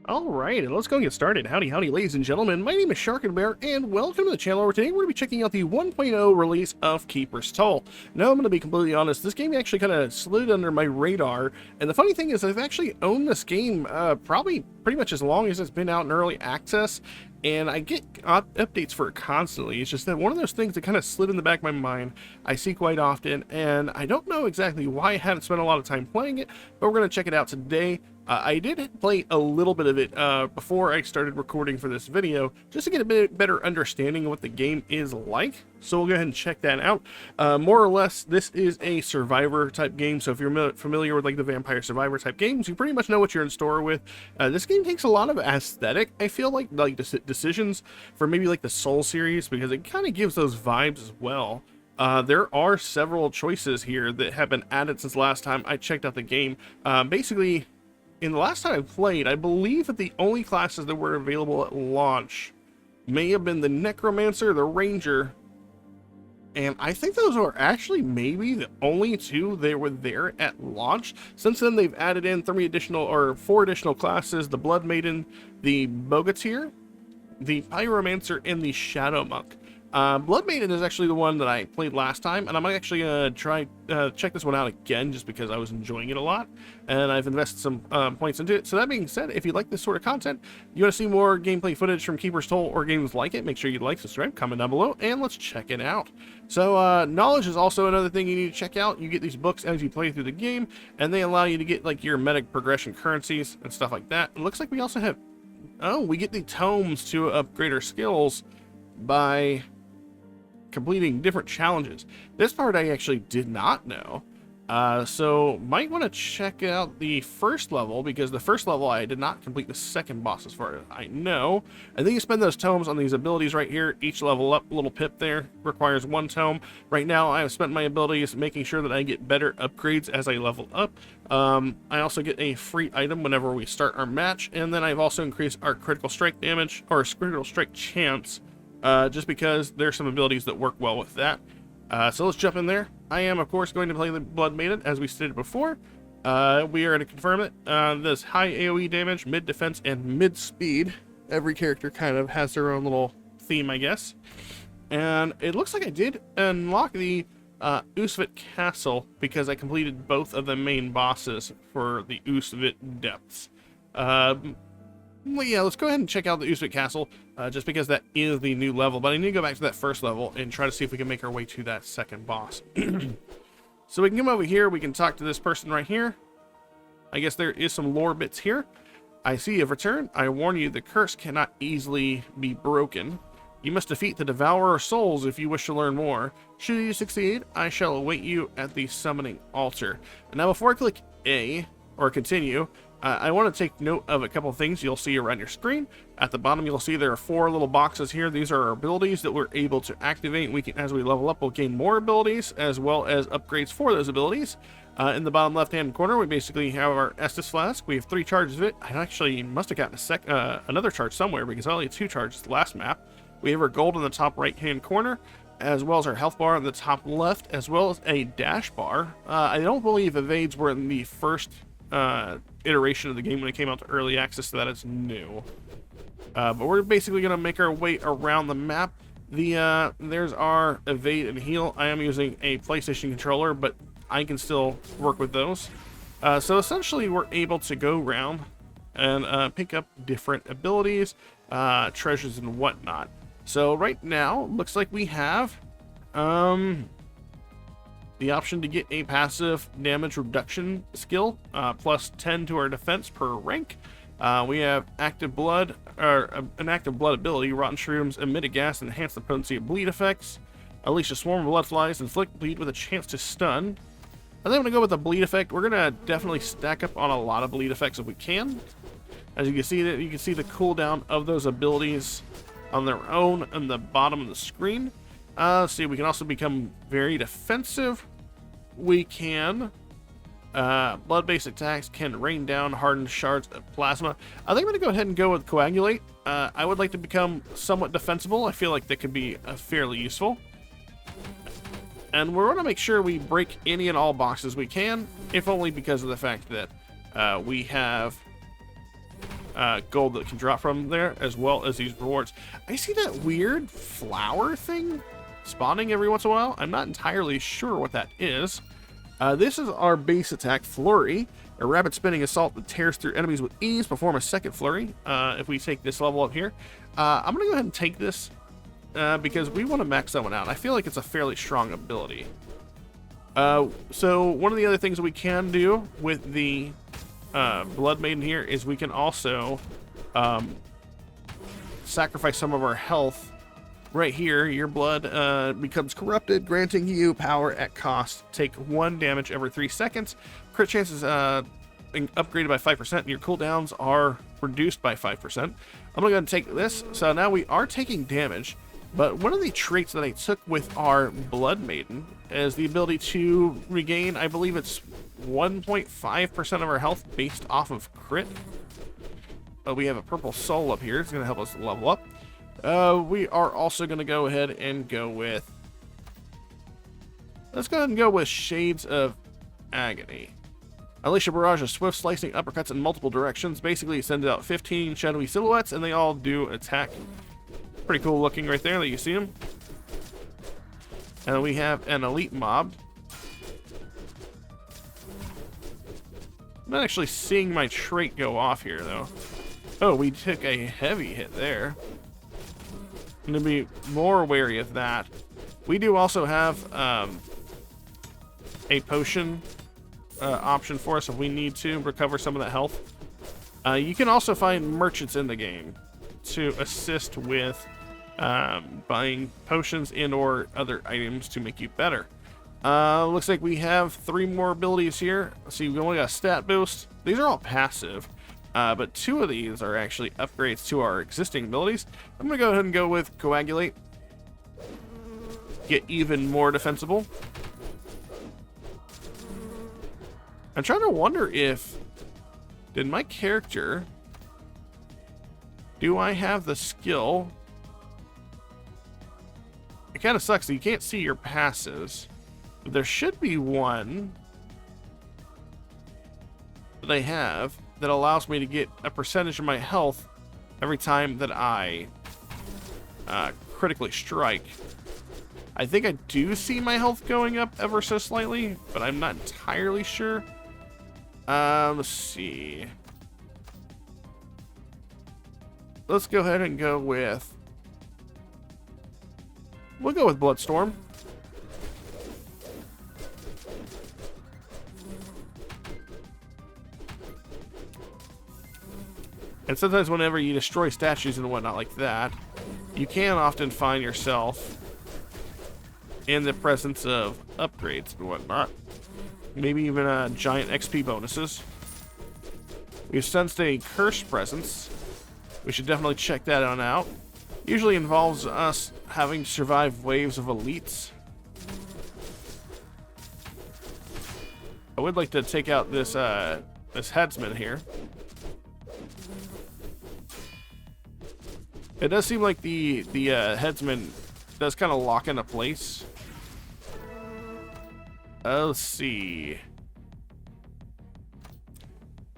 Alright, let's go and get started. Howdy, howdy, ladies and gentlemen. My name is Sharkinbear, and welcome to the channel where today we're going to be checking out the 1.0 release of Keeper's Toll. Now, I'm going to be completely honest, this game actually kind of slid under my radar, and the funny thing is I've actually owned this game probably pretty much as long as it's been out in early access, and I get updates for it constantly. It's just that one of those things that kind of slid in the back of my mind I see quite often, and I don't know exactly why I haven't spent a lot of time playing it, but we're going to check it out today. I did play a little bit of it before I started recording for this video, just to get a bit better understanding of what the game is like. So we'll go ahead and check that out. More or less, this is a survivor type game, so if you're familiar with like the Vampire Survivor type games, you pretty much know what you're in store with. This game takes a lot of aesthetic, I feel like decisions for maybe like the Soul series, because it kind of gives those vibes as well. There are several choices here that have been added since last time I checked out the game. Basically, in the last time I played, I believe that the only classes that were available at launch may have been the Necromancer, the Ranger, and I think those are actually maybe the only two that were there at launch. Since then, they've added in 4 additional classes: the Blood Maiden, the Bogatyr, the Pyromancer, and the Shadow Monk. Blood Maiden is actually the one that I played last time, and I'm actually gonna try check this one out again just because I was enjoying it a lot, and I've invested some points into it. So that being said, if you like this sort of content, you want to see more gameplay footage from Keeper's Toll or games like it, make sure you like, subscribe, comment down below, and let's check it out. So knowledge is also another thing you need to check out. You get these books as you play through the game, and they allow you to get like your medic progression currencies and stuff like that. It looks like we also have, we get the tomes to upgrade our skills by completing different challenges. This part I actually did not know. So might want to check out the first level, because the first level I did not complete the second boss as far as I know. And then you spend those tomes on these abilities right here. Each level up, little pip there, requires 1 tome. Right now I have spent my abilities making sure that I get better upgrades as I level up. I also get a free item whenever we start our match, and then I've also increased our critical strike damage, or critical strike chance, just because there's some abilities that work well with that. So let's jump in there. I am, of course, going to play the Blood Maiden, as we stated before. We are going to confirm it. This high AoE damage, mid defense, and mid speed. Every character kind of has their own little theme, I guess. And it looks like I did unlock the Usvit Castle, because I completed both of the main bosses for the Usvit Depths. Well, yeah, let's go ahead and check out the Usvit Castle, just because that is the new level. But I need to go back to that first level and try to see if we can make our way to that second boss. So we can come over here. We can talk to this person right here. I guess there is some lore bits here. I see you've returned. I warn you, the curse cannot easily be broken. You must defeat the Devourer of Souls if you wish to learn more. Should you succeed, I shall await you at the summoning altar. And now, before I click A, or continue, I want to take note of a couple of things you'll see around your screen. At the bottom, you'll see there are 4 little boxes here. These are our abilities that we're able to activate. We can, as we level up, we'll gain more abilities as well as upgrades for those abilities. In the bottom left-hand corner, we basically have our Estus Flask. We have 3 charges of it. I actually must have gotten another charge somewhere, because I only had 2 charges the last map. We have our gold in the top right-hand corner, as well as our health bar in the top left, as well as a dash bar. I don't believe evades were in the first iteration of the game when it came out to early access, so that is new. But we're basically going to make our way around the map. There's our evade and heal. I am using a PlayStation controller, but I can still work with those. So essentially, we're able to go around and pick up different abilities, treasures, and whatnot. So right now, looks like we have the option to get a passive damage reduction skill, plus 10 to our defense per rank. We have active blood, or an active blood ability. Rotten shrooms emit a gas and enhance the potency of bleed effects. Unleash a swarm of blood flies, inflict bleed with a chance to stun. I think I'm gonna go with the bleed effect. We're gonna definitely stack up on a lot of bleed effects if we can. As you can see, the cooldown of those abilities on their own on the bottom of the screen. Let's see, we can also become very defensive. We can blood-based attacks can rain down hardened shards of plasma. I think I'm gonna go ahead and go with coagulate. I would like to become somewhat defensible. I feel like that could be fairly useful. And we're gonna make sure we break any and all boxes we can, if only because of the fact that we have gold that can drop from there, as well as these rewards. I see that weird flower thing spawning every once in a while. I'm not entirely sure what that is. This is our base attack, Flurry. A rapid spinning assault that tears through enemies with ease. Perform a second Flurry. If we take this level up here, I'm going to go ahead and take this because we want to max that one out. I feel like it's a fairly strong ability. So one of the other things that we can do with the Blood Maiden here is we can also sacrifice some of our health. Right here, your blood becomes corrupted, granting you power at cost. Take 1 damage every 3 seconds. Crit chances upgraded by 5%, and your cooldowns are reduced by 5%. I'm going to go and take this. So now we are taking damage, but one of the traits that I took with our Blood Maiden is the ability to regain, I believe it's 1.5% of our health based off of crit. We have a purple soul up here. It's going to help us level up. We are also going to go ahead and go with... Let's go ahead and go with Shades of Agony. Unleash a barrage of swift slicing uppercuts in multiple directions. Basically, it sends out 15 shadowy silhouettes, and they all do attack. Pretty cool looking right there that you see them. And we have an elite mob. I'm not actually seeing my trait go off here, though. Oh, we took a heavy hit there. I'm going to be more wary of that. We do also have a potion option for us if we need to recover some of that health. You can also find merchants in the game to assist with buying potions and or other items to make you better. Looks like we have 3 more abilities here. Let's see, we only got a stat boost. These are all passive. But 2 of these are actually upgrades to our existing abilities. I'm going to go ahead and go with Coagulate. Get even more defensible. I'm trying to wonder if... Did my character... Do I have the skill? It kind of sucks that you can't see your passives. But there should be one that I have that allows me to get a percentage of my health every time that I critically strike. I think I do see my health going up ever so slightly, but I'm not entirely sure. Let's see. Let's go ahead and go with... We'll go with Bloodstorm. And sometimes whenever you destroy statues and whatnot like that, you can often find yourself in the presence of upgrades and whatnot. Maybe even giant XP bonuses. We've sensed a cursed presence. We should definitely check that on out. Usually involves us having to survive waves of elites. I would like to take out this this headsman here. It does seem like the headsman does kind of lock into place. Let's see.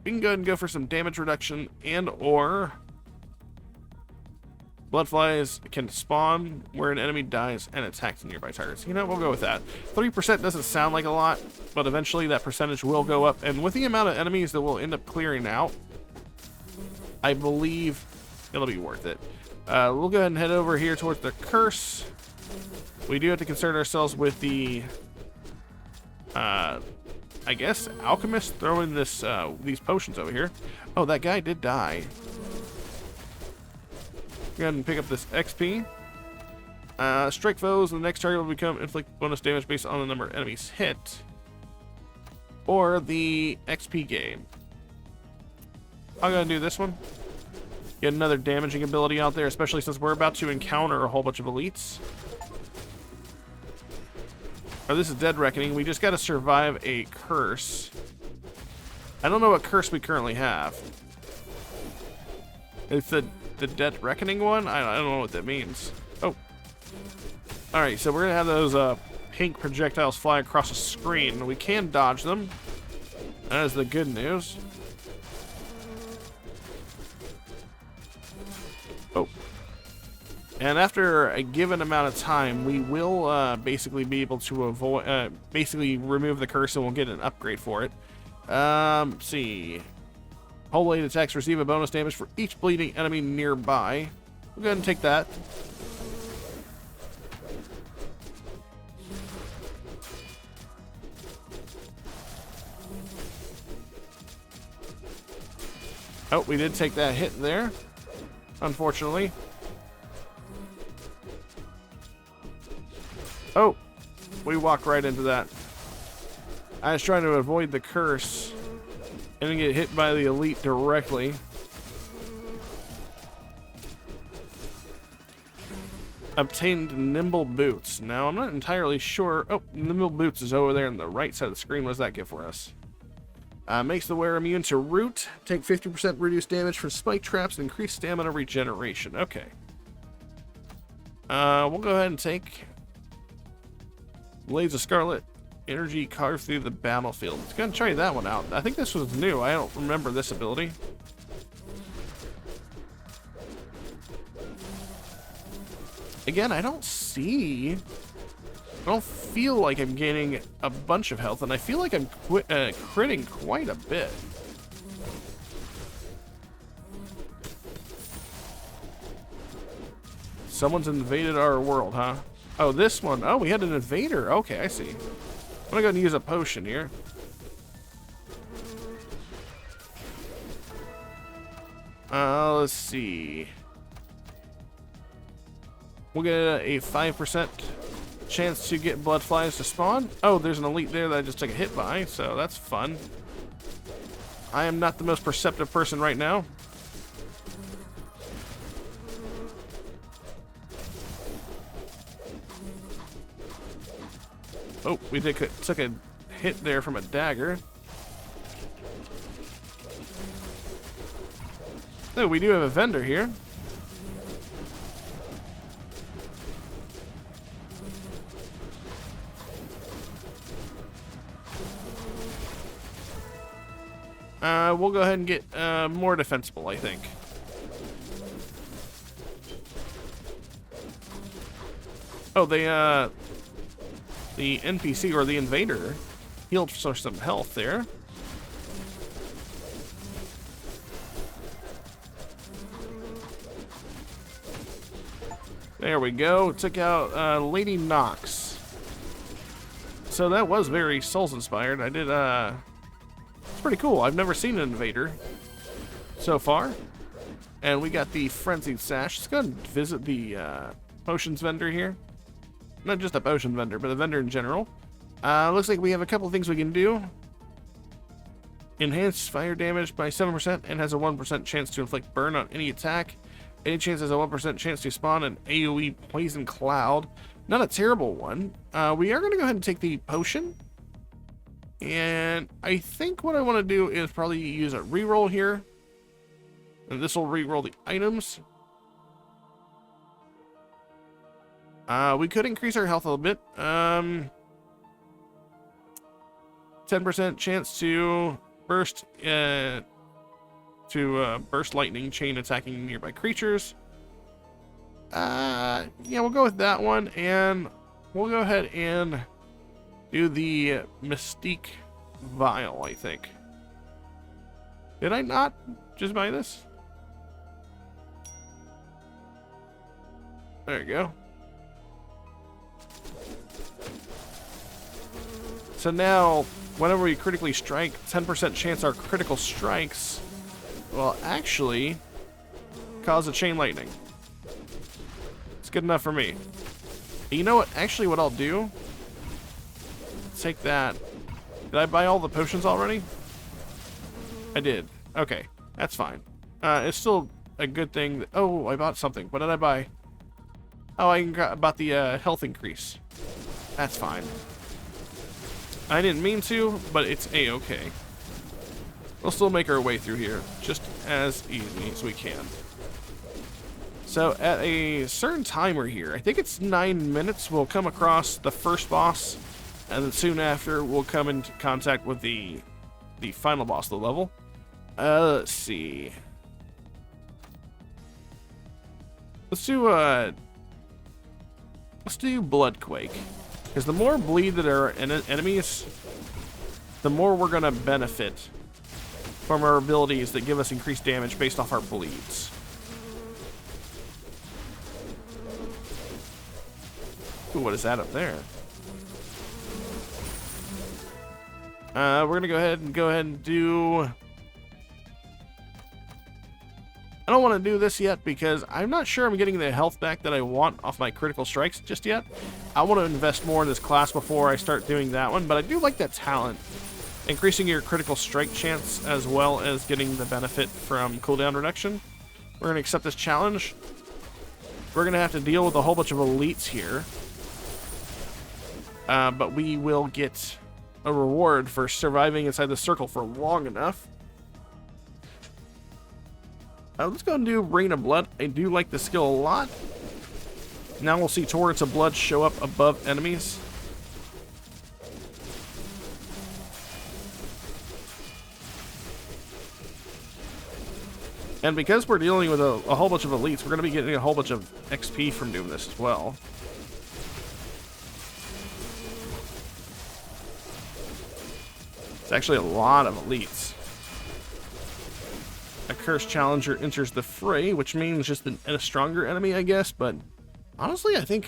We can go ahead and go for some damage reduction and or bloodflies can spawn where an enemy dies and attacks nearby targets. You know, we'll go with that. 3% doesn't sound like a lot, but eventually that percentage will go up. And with the amount of enemies that we'll end up clearing out, I believe it'll be worth it. We'll go ahead and head over here towards the curse. We do have to concern ourselves with the, I guess, alchemist throwing this these potions over here. Oh, that guy did die. Go ahead and pick up this XP. Strike foes, and the next target will inflict bonus damage based on the number of enemies hit. Or the XP gain. I'm going to do this one. Get another damaging ability out there, especially since we're about to encounter a whole bunch of elites. Oh, this is Dead Reckoning. We just got to survive a curse. I don't know what curse we currently have. It's the Dead Reckoning one? I don't know what that means. Oh. Alright, so we're going to have those pink projectiles fly across the screen. We can dodge them. That is the good news. Oh. And after a given amount of time, we will basically be able to avoid, basically remove the curse, and we'll get an upgrade for it. Let's see. Whole blade attacks receive a bonus damage for each bleeding enemy nearby. We'll go ahead and take that. Oh, we did take that hit there, unfortunately. Oh, we walked right into that. I was trying to avoid the curse and get hit by the elite directly. Obtained nimble boots. Now, I'm not entirely sure. Oh, nimble boots is over there on the right side of the screen. What does that give for us? Makes the wearer immune to root. Take 50% reduced damage from spike traps and increase stamina regeneration. Okay. We'll go ahead and take Blades of Scarlet. Energy carved through the battlefield. Let's go and try that one out. I think this was new. I don't remember this ability. Again, I don't feel like I'm gaining a bunch of health, and I feel like I'm critting quite a bit. Someone's invaded our world, huh? Oh, this one. Oh, we had an invader. Okay, I see. I'm gonna go and use a potion here. Let's see. We'll get a 5% chance to get blood flies to spawn. Oh, there's an elite there that I just took a hit by, so that's fun. I am not the most perceptive person right now. Oh, we took a hit there from a dagger. Oh, we do have a vendor here. We'll go ahead and get more defensible, I think. Oh, the NPC or the invader healed for some health there. There we go. Took out Lady Nox. So that was very Souls-inspired. I did, it's pretty cool. I've never seen an invader so far. And we got the Frenzied Sash. Let's go and visit the potions vendor here. Not just a potion vendor, but a vendor in general. Looks like we have a couple things we can do. Enhanced fire damage by 7% and has a 1% chance to inflict burn on any attack. Any chance has a 1% chance to spawn an AoE poison cloud. Not a terrible one. We are going to go ahead and take the potion. And I think what I want to do is probably use a reroll here. And this will reroll the items. We could increase our health a little bit. 10% chance to burst burst lightning chain attacking nearby creatures. Yeah, we'll go with that one, and we'll go ahead and do the Mystique Vial, I think. Did I not just buy this? There you go. So now, whenever we critically strike, 10% chance our critical strikes will actually cause a chain lightning. It's good enough for me. You know what? Actually, what I'll do, take that. Did I buy all the potions already? I did. Okay, that's fine. It's still a good thing. That, oh, I bought something. What did I buy? Oh, I bought the health increase. That's fine. I didn't mean to, but it's a-okay. We'll still make our way through here, just as easy as we can. So at a certain timer here, I think it's 9 minutes, we'll come across the first boss, and then soon after we'll come into contact with the final boss of the level. Let's see. Let's do Bloodquake. Because the more bleed that are enemies, the more we're going to benefit from our abilities that give us increased damage based off our bleeds. Ooh, what is that up there? We're going to go ahead and do... I don't want to do this yet because I'm not sure I'm getting the health back that I want off my critical strikes just yet. I want to invest more in this class before I start doing that one, but I do like that talent. Increasing your critical strike chance as well as getting the benefit from cooldown reduction. We're going to accept this challenge. We're going to have to deal with a whole bunch of elites here. But we will get a reward for surviving inside the circle for long enough. Let's go and do Rain of Blood. I do like the skill a lot. Now we'll see torrents of blood show up above enemies. And because we're dealing with a whole bunch of elites, we're going to be getting a whole bunch of XP from doing this as well. It's actually a lot of elites. A cursed challenger enters the fray, which means just a stronger enemy, I guess, but honestly, I think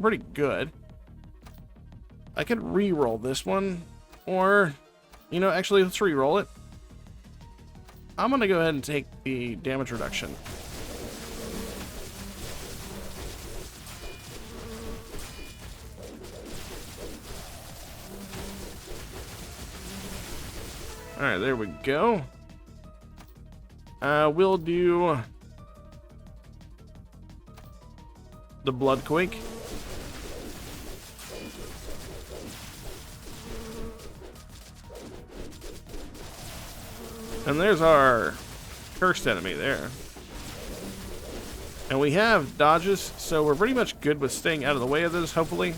pretty good. I could re-roll this one, or, you know, actually, let's re-roll it. I'm going to go ahead and take the damage reduction. Alright, there we go. We'll do the Bloodquake. And there's our cursed enemy there. And we have dodges, so we're pretty much good with staying out of the way of this, hopefully.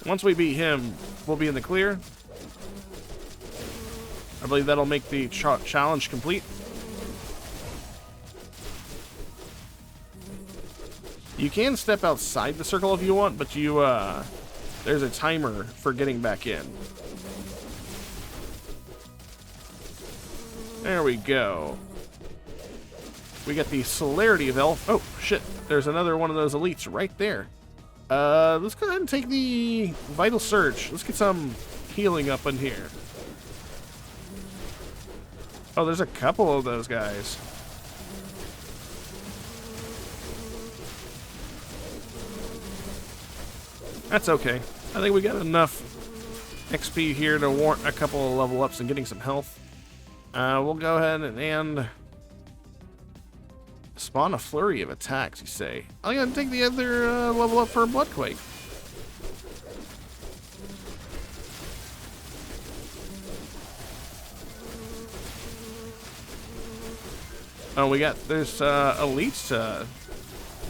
Once we beat him, we'll be in the clear. I believe that'll make the challenge complete. You can step outside the circle if you want, but you there's a timer for getting back in. There we go. We got the celerity of health. Oh, shit. There's another one of those elites right there. Let's go ahead and take the Vital Surge. Let's get some healing up in here. Oh, there's a couple of those guys. That's okay. I think we got enough XP here to warrant a couple of level ups and getting some health. We'll go ahead and spawn a flurry of attacks, you say. I'm going to take the other level up for Bloodquake. Oh, there's elites to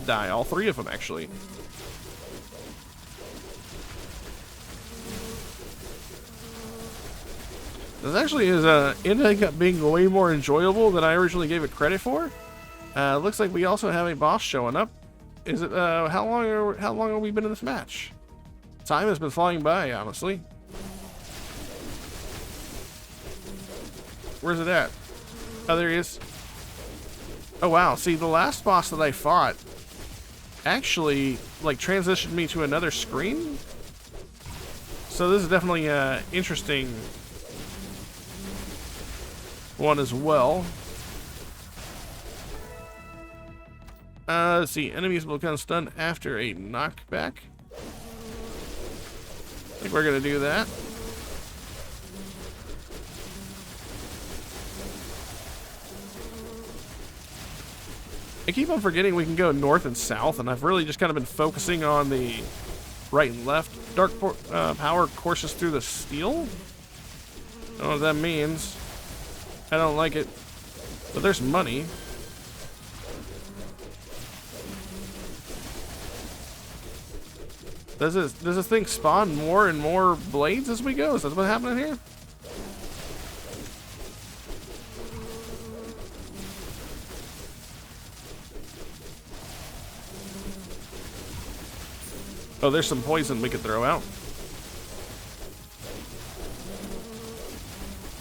die, all three of them actually. This actually is ended up being way more enjoyable than I originally gave it credit for. Looks like we also have a boss showing up. Is it how long have we been in this match? Time has been flying by, honestly. Where's it at? Oh, there he is. Oh wow, see, the last boss that I fought actually like transitioned me to another screen. So this is definitely interesting one as well. Let's see, enemies will become stunned after a knockback. I think we're gonna do that. I keep on forgetting we can go north and south, and I've really just kind of been focusing on the right and left. Dark power courses through the steel? I don't know what that means. I don't like it. But there's money. Does this thing spawn more and more blades as we go? Is that what's happening here? Oh, there's some poison we could throw out.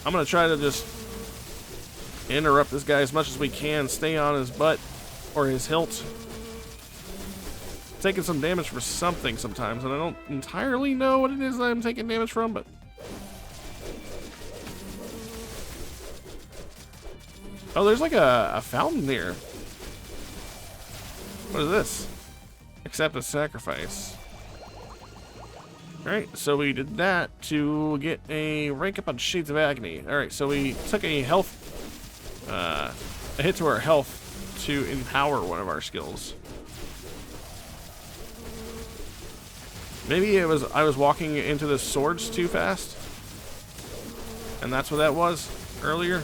I'm gonna try to just interrupt this guy as much as we can. Stay on his butt or his hilt. Taking some damage for something sometimes, and I don't entirely know what it is that I'm taking damage from, but... Oh, there's like a fountain here. What is this? Accept a sacrifice. Alright, so we did that to get a rank up on Shades of Agony. Alright, so we took a health, a hit to our health to empower one of our skills. Maybe I was walking into the swords too fast, and that's what that was earlier.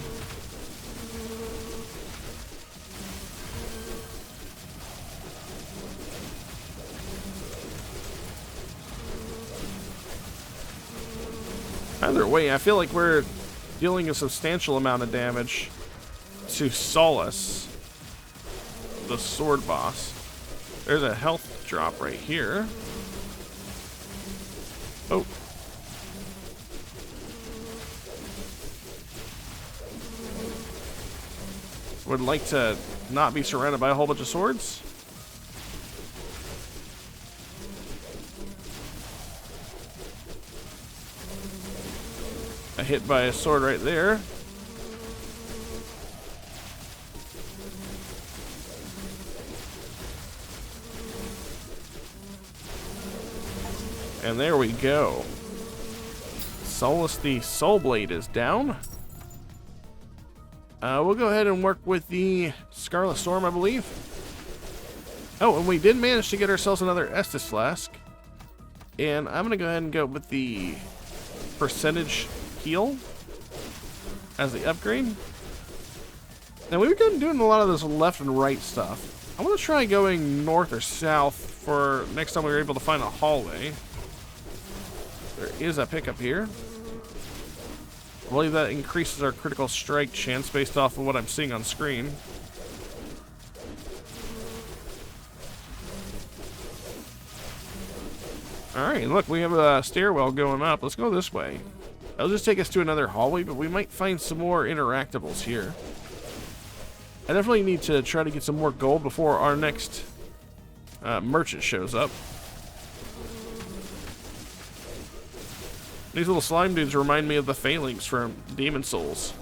Either way, I feel like we're dealing a substantial amount of damage to Solace, the sword boss. There's a health drop right here. Oh. Would like to not be surrounded by a whole bunch of swords. A hit by a sword right there. And there we go. Solace the Soul Blade is down. We'll go ahead and work with the Scarlet Storm, I believe. Oh, and we did manage to get ourselves another Estus Flask. And I'm going to go ahead and go with the percentage heal as the upgrade. Now, we've been doing a lot of this left and right stuff. I want to try going north or south for next time we're able to find a hallway. There is a pickup here. I believe that increases our critical strike chance based off of what I'm seeing on screen. Alright, look, we have a stairwell going up. Let's go this way. It'll just take us to another hallway, but we might find some more interactables here. I definitely need to try to get some more gold before our next merchant shows up. These little slime dudes remind me of the Phalanx from Demon Souls.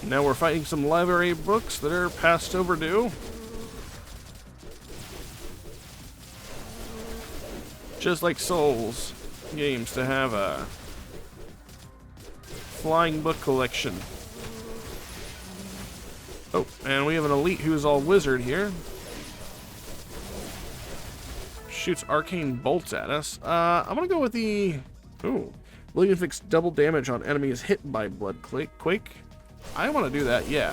Now we're fighting some library books that are past overdue. Just like Souls games to have a flying book collection. Oh, and we have an elite who's all wizard here. Shoots arcane bolts at us. I'm gonna go with the... Ooh. Will inflicts double damage on enemies hit by Blood Quake. I want to do that, yeah.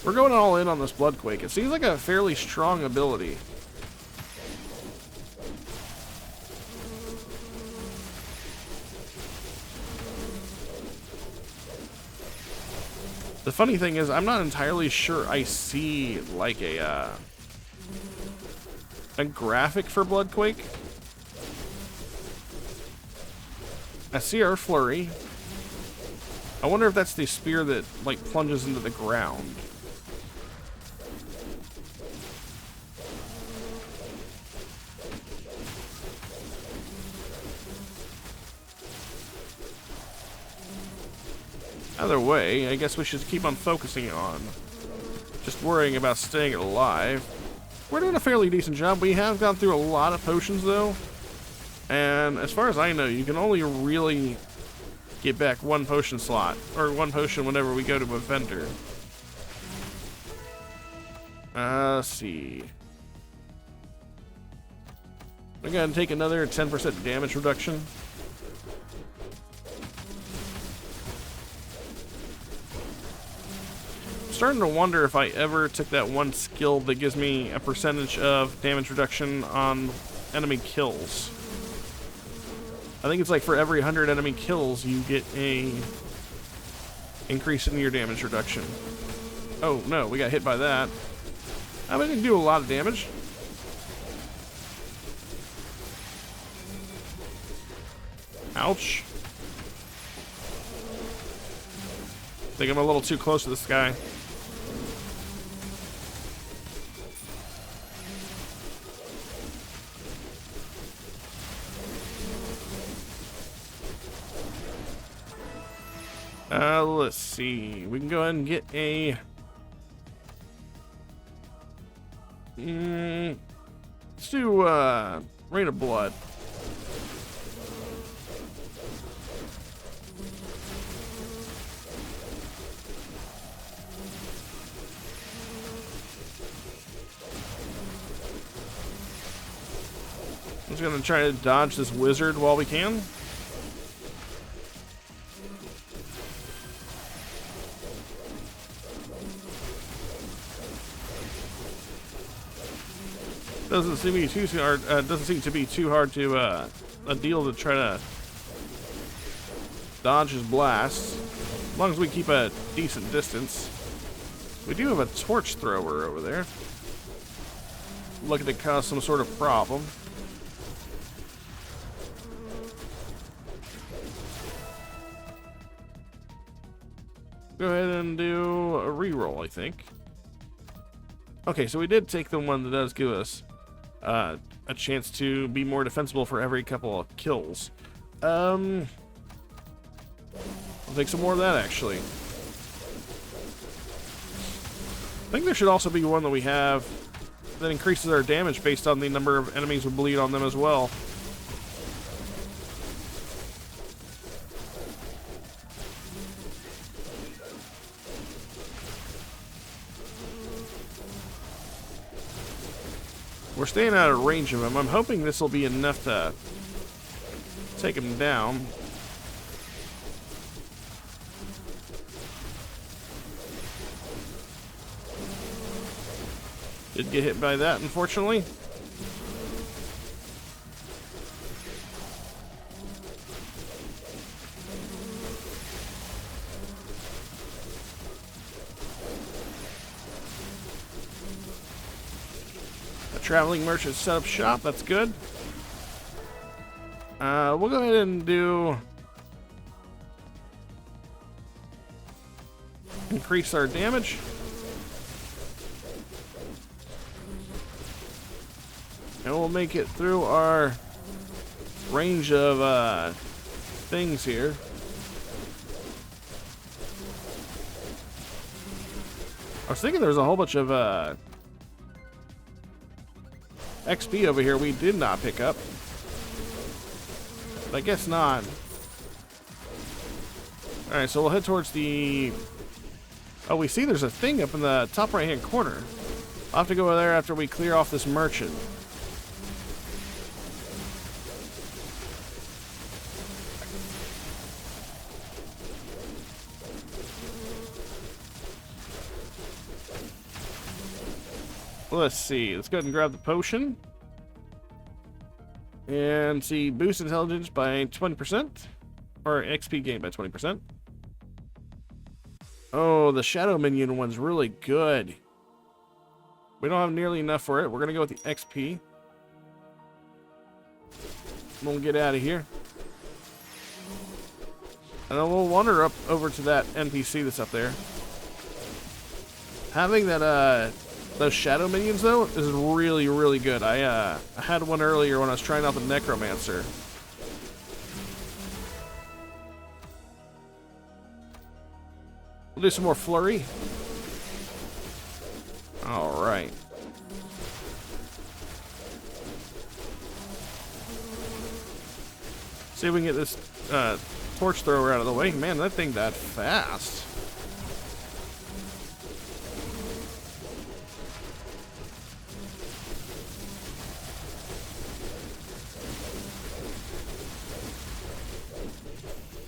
We're going all in on this Blood Quake. It seems like a fairly strong ability. The funny thing is, I'm not entirely sure I see like a graphic for Blood Quake. I see our flurry. I wonder if that's the spear that like plunges into the ground. Either way, I guess we should keep on focusing on just worrying about staying alive. We're doing a fairly decent job. We have gone through a lot of potions though. And as far as I know, you can only really get back one potion slot, or one potion whenever we go to a vendor. Let's see. We're gonna take another 10% damage reduction. I'm starting to wonder if I ever took that one skill that gives me a percentage of damage reduction on enemy kills. I think it's like for every 100 enemy kills, you get a increase in your damage reduction. Oh no, we got hit by that. I mean, it didn't do a lot of damage. Ouch. I think I'm a little too close to this guy. Let's see. We can go ahead and get a... let's do, Rain of Blood. I'm just gonna try to dodge this wizard while we can. Doesn't seem to be too hard. Doesn't seem to be too hard to a deal to try to dodge his blasts, as long as we keep a decent distance. We do have a torch thrower over there, looking to cause some sort of problem. Go ahead and do a reroll, I think. Okay, so we did take the one that does give us a chance to be more defensible for every couple of kills. I'll take some more of that, actually. I think there should also be one that we have that increases our damage based on the number of enemies we bleed on them as well. We're staying out of range of him. I'm hoping this will be enough to take him down. Did get hit by that, unfortunately. Traveling merchant set up shop, that's good. We'll go ahead and do increase our damage. And we'll make it through our range of things here. I was thinking there was a whole bunch of XP over here we did not pick up. But I guess not. Alright, so we'll head towards the... Oh, we see there's a thing up in the top right hand corner. I'll have to go over there after we clear off this merchant. Let's see. Let's go ahead and grab the potion. And see, boost intelligence by 20%. Or XP gain by 20%. Oh, the shadow minion one's really good. We don't have nearly enough for it. We're going to go with the XP. We'll get out of here. And then we'll wander up over to that NPC that's up there. Having that, those shadow minions, though, is really, really good. I had one earlier when I was trying out the necromancer. We'll do some more flurry. Alright. See if we can get this torch thrower out of the way. Man, that thing died fast.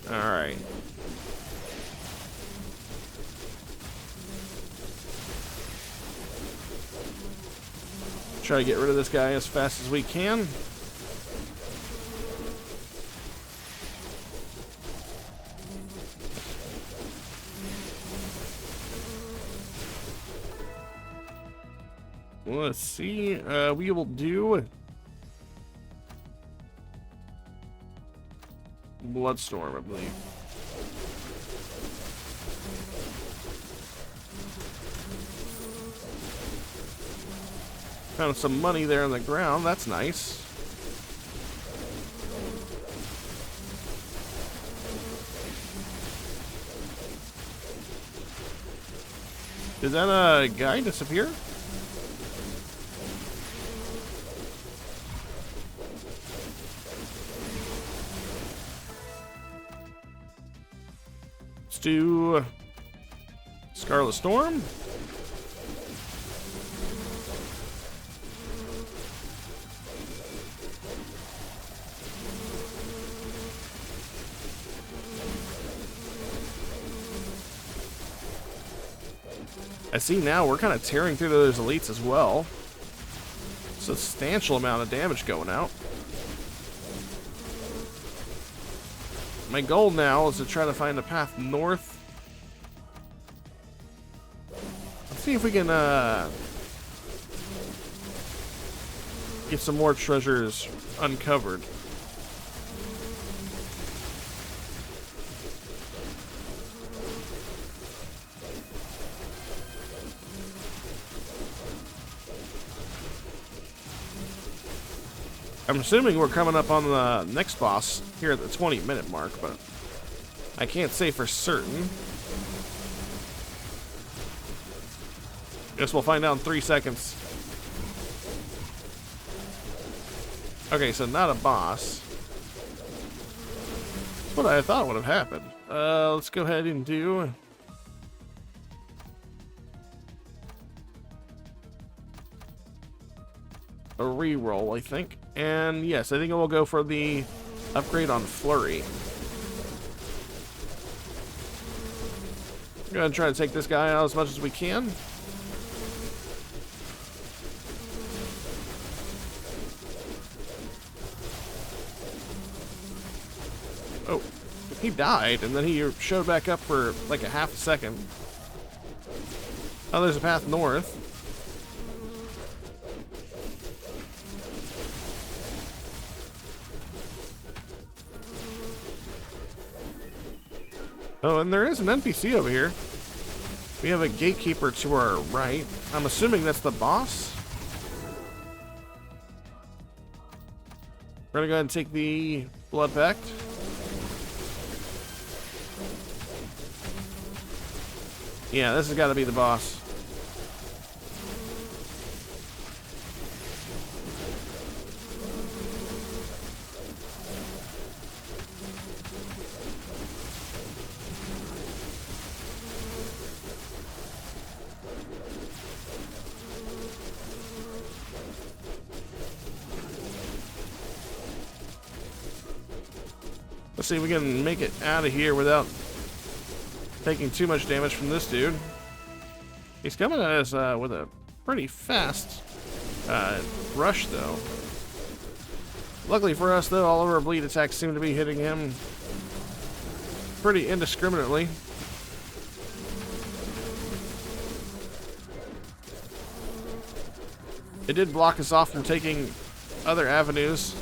Alright. Try to get rid of this guy as fast as we can. Let's see. We will do Bloodstorm, I believe. Found some money there on the ground. That's nice. Did that guy disappear? Let's do Scarlet Storm. I see now we're kind of tearing through those elites as well. Substantial amount of damage going out. My goal now is to try to find a path north. Let's see if we can get some more treasures uncovered. I'm assuming we're coming up on the next boss here at the 20-minute mark, but I can't say for certain. Guess we'll find out in 3 seconds. Okay, so not a boss. What I thought would have happened. Let's go ahead and do a reroll, I think. And yes, I think we'll go for the upgrade on Flurry. I'm gonna try to take this guy out as much as we can. Oh, he died, and then he showed back up for like a half a second. Oh, there's a path north. Oh, and there is an NPC over here. We have a gatekeeper to our right. I'm assuming that's the boss. We're gonna go ahead and take the Blood Pact. Yeah, this has got to be the boss. Let's see if we can make it out of here without taking too much damage from this dude. He's coming at us with a pretty fast rush, though. Luckily for us, though, all of our bleed attacks seem to be hitting him pretty indiscriminately. It did block us off from taking other avenues.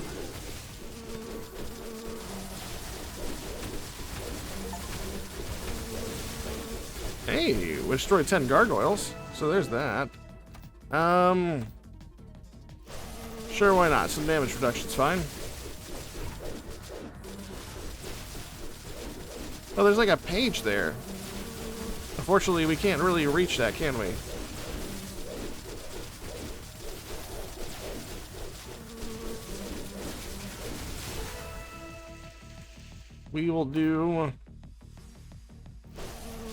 Hey, we destroyed 10 gargoyles, so there's that. Sure, why not? Some damage reduction's fine. Oh, there's like a page there. Unfortunately, we can't really reach that, can we? We will do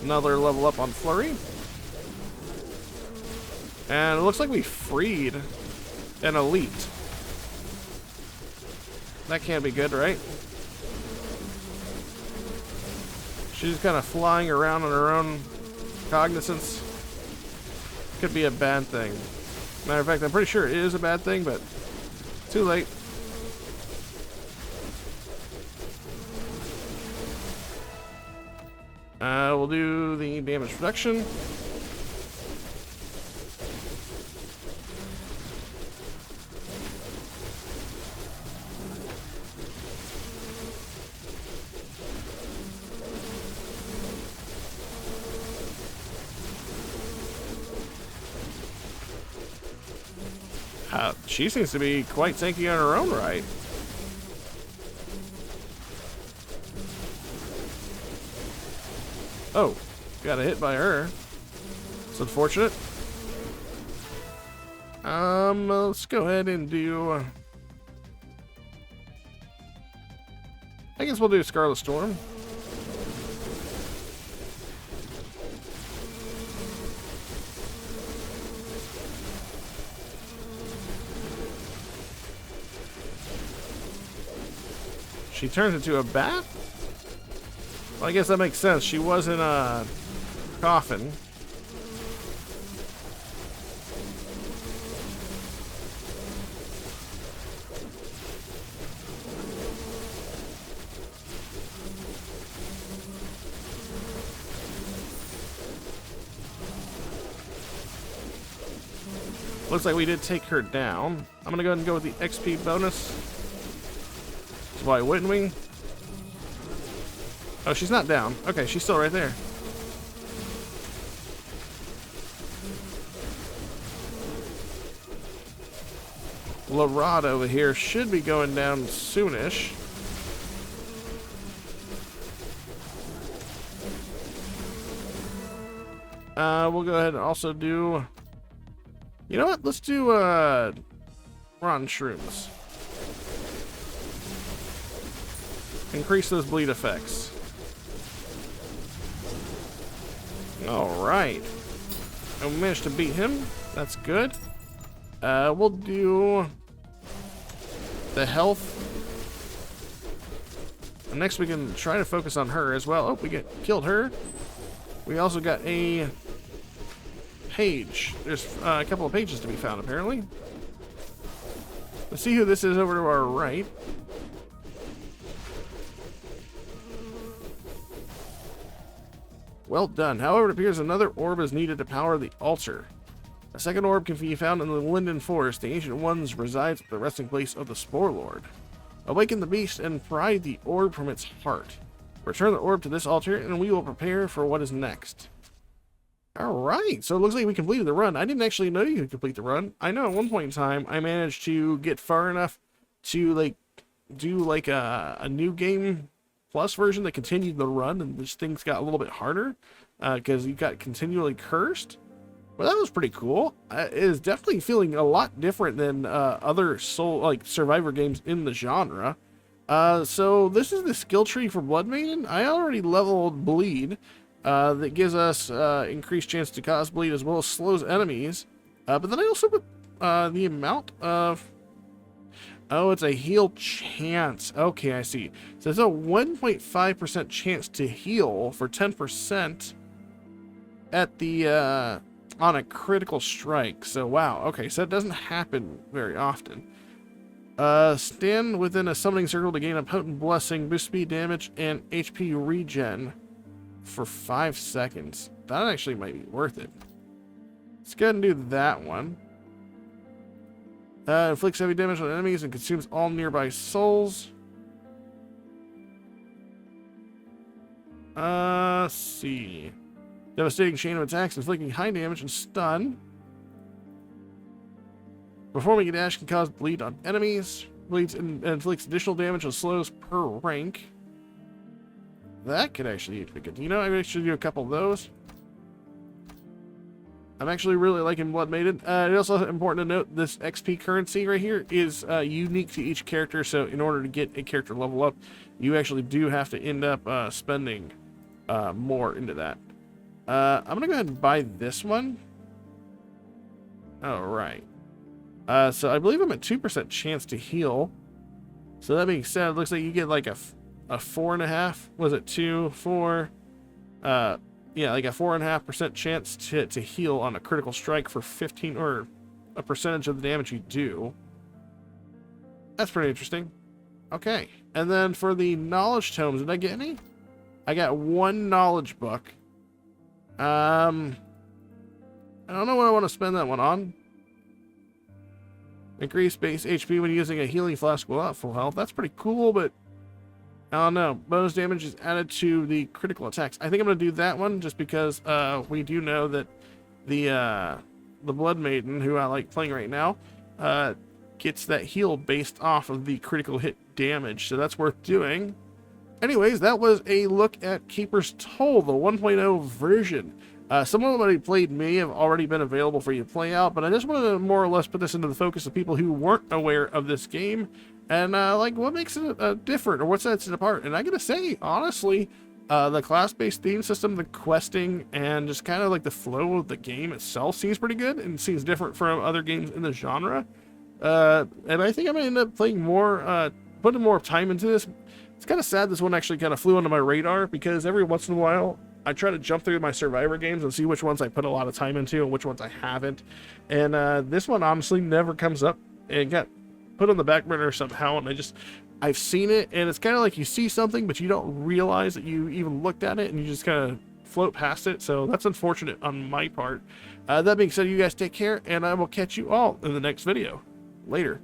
another level up on Flurry. And it looks like we freed an elite. That can't be good, right? She's kind of flying around on her own cognizance. Could be a bad thing. Matter of fact, I'm pretty sure it is a bad thing, but too late. We'll do the damage reduction. She seems to be quite tanky on her own right. Oh, got a hit by her. It's unfortunate. Let's go ahead and do... I guess we'll do Scarlet Storm. She turns into a bat? Well, I guess that makes sense. She was in a coffin. Looks like we did take her down. I'm gonna go ahead and go with the XP bonus. Why wouldn't we? Oh, she's not down. Okay, she's still right there. Larod over here should be going down soonish. We'll go ahead and also do... You know what? Let's do Ron Shrooms. Increase those bleed effects. Alright. I managed to beat him. That's good. We'll do the health. And next we can try to focus on her as well. Oh, we killed her. We also got a page. There's a couple of pages to be found, apparently. Let's see who this is over to our right. Well done. However, it appears another orb is needed to power the altar. A second orb can be found in the Linden Forest. The Ancient Ones resides at the resting place of the Spore Lord. Awaken the beast and pry the orb from its heart. Return the orb to this altar, and we will prepare for what is next. Alright, so it looks like we completed the run. I didn't actually know you could complete the run. I know at one point in time, I managed to get far enough to, do a new game plus version that continued the run, and this things got a little bit harder because you got continually cursed. Well, that was pretty cool. It is definitely feeling a lot different than other survivor games in the genre. So this is the skill tree for Blood Maiden. I already leveled Bleed. That gives us increased chance to cause bleed as well as slows enemies. But then I also put the amount of... Oh, it's a heal chance. Okay, I see. So there's a 1.5% chance to heal for 10% at the on a critical strike. So wow. Okay, so that doesn't happen very often. Stand within a summoning circle to gain a potent blessing, boost speed damage, and HP regen for 5 seconds. That actually might be worth it. Let's go ahead and do that one. Inflicts heavy damage on enemies and consumes all nearby souls. Let's see. Devastating chain of attacks, inflicting high damage and stun. Performing a dash can cause bleed on enemies. Bleeds and inflicts additional damage and slows per rank. That could actually be good. You know, I should do a couple of those. I'm actually really liking Blood Maiden. It's also important to note this XP currency right here is unique to each character, so in order to get a character level up, you actually do have to end up spending more into that. I'm going to go ahead and buy this one. Alright. So I believe I'm at 2% chance to heal. So that being said, it looks like you get like a 4.5. Was it 2, 4? Yeah, like a 4.5% chance to heal on a critical strike for 15 or a percentage of the damage you do. That's pretty interesting. Okay, and then for the knowledge tomes, did I get any? I got 1 knowledge book. I don't know what I want to spend that one on. Increase base HP when using a healing flask without full health. That's pretty cool, but I don't know. Bonus damage is added to the critical attacks. I think I'm going to do that one just because we do know that the Blood Maiden, who I like playing right now, gets that heal based off of the critical hit damage, so that's worth doing. Anyways, that was a look at Keeper's Toll, the 1.0 version. Some of what I played may have already been available for you to play out, but I just wanted to more or less put this into the focus of people who weren't aware of this game, and like what makes it different, or what sets it apart. And I gotta say, honestly, the class-based theme system, the questing, and just kind of like the flow of the game itself seems pretty good, and seems different from other games in the genre. And I think I'm gonna end up playing more, putting more time into this. It's kind of sad this one actually kind of flew under my radar, because every once in a while I try to jump through my Survivor games and see which ones I put a lot of time into and which ones I haven't. And this one honestly never comes up and got put on the back burner somehow. And I've seen it, and it's kind of like you see something, but you don't realize that you even looked at it, and you just kind of float past it. So that's unfortunate on my part. That being said, you guys take care, and I will catch you all in the next video. Later.